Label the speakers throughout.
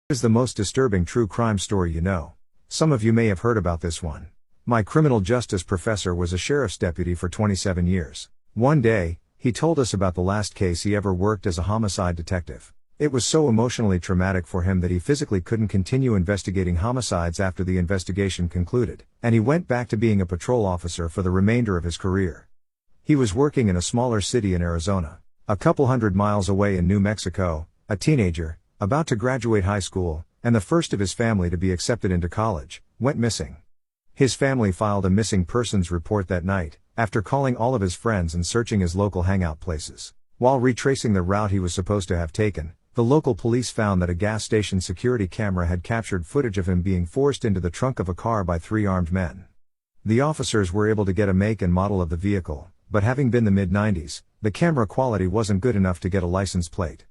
Speaker 1: Is the most disturbing true crime story you know. Some of you may have heard about this one. My criminal justice professor was a sheriff's deputy for 27 years. One day, he told us about the last case he ever worked as a homicide detective. It was so emotionally traumatic for him that he physically couldn't continue investigating homicides after the investigation concluded, and he went back to being a patrol officer for the remainder of his career. He was working in a smaller city in Arizona. A couple hundred miles away in New Mexico, a teenager, about to graduate high school, and the first of his family to be accepted into college, went missing. His family filed a missing persons report that night, after calling all of his friends and searching his local hangout places. While retracing the route he was supposed to have taken, the local police found that a gas station security camera had captured footage of him being forced into the trunk of a car by 3 armed men. The officers were able to get a make and model of the vehicle, but having been the mid-90s, the camera quality wasn't good enough to get a license plate.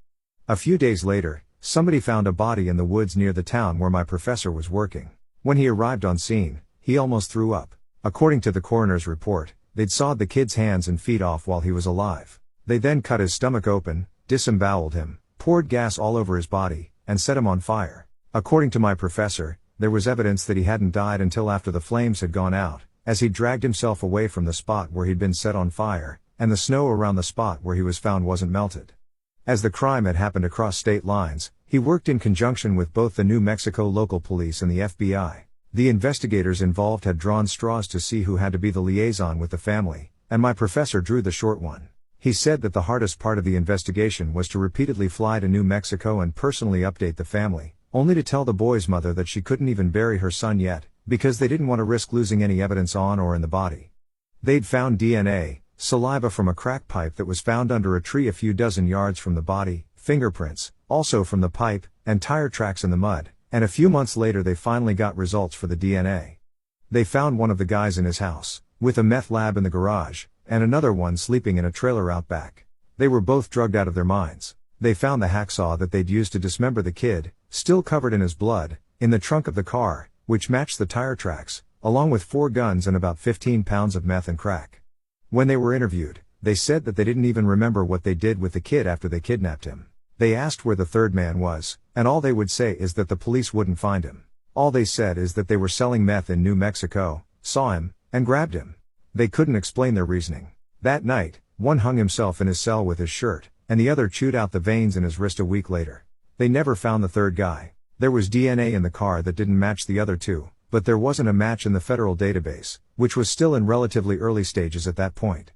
Speaker 1: A few days later, somebody found a body in the woods near the town where my professor was working. When he arrived on scene, he almost threw up. According to the coroner's report, they'd sawed the kid's hands and feet off while he was alive. They then cut his stomach open, disemboweled him, poured gas all over his body, and set him on fire. According to my professor, there was evidence that he hadn't died until after the flames had gone out, as he dragged himself away from the spot where he'd been set on fire, and the snow around the spot where he was found wasn't melted. As the crime had happened across state lines, he worked in conjunction with both the New Mexico local police and the FBI. The investigators involved had drawn straws to see who had to be the liaison with the family, and my professor drew the short one. He said that the hardest part of the investigation was to repeatedly fly to New Mexico and personally update the family, only to tell the boy's mother that she couldn't even bury her son yet, because they didn't want to risk losing any evidence on or in the body. They'd found DNA, saliva from a crack pipe that was found under a tree a few dozen yards from the body, fingerprints, also from the pipe, and tire tracks in the mud, and a few months later they finally got results for the DNA. They found one of the guys in his house, with a meth lab in the garage, and another one sleeping in a trailer out back. They were both drugged out of their minds. They found the hacksaw that they'd used to dismember the kid, still covered in his blood, in the trunk of the car, which matched the tire tracks, along with 4 guns and about 15 pounds of meth and crack. When they were interviewed, they said that they didn't even remember what they did with the kid after they kidnapped him. They asked where the third man was, and all they would say is that the police wouldn't find him. All they said is that they were selling meth in New Mexico, saw him, and grabbed him. They couldn't explain their reasoning. That night, one hung himself in his cell with his shirt, and the other chewed out the veins in his wrist a week later. They never found the third guy. There was DNA in the car that didn't match the other two, but there wasn't a match in the federal database, which was still in relatively early stages at that point.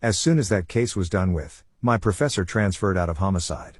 Speaker 1: As soon as that case was done with, my professor transferred out of homicide.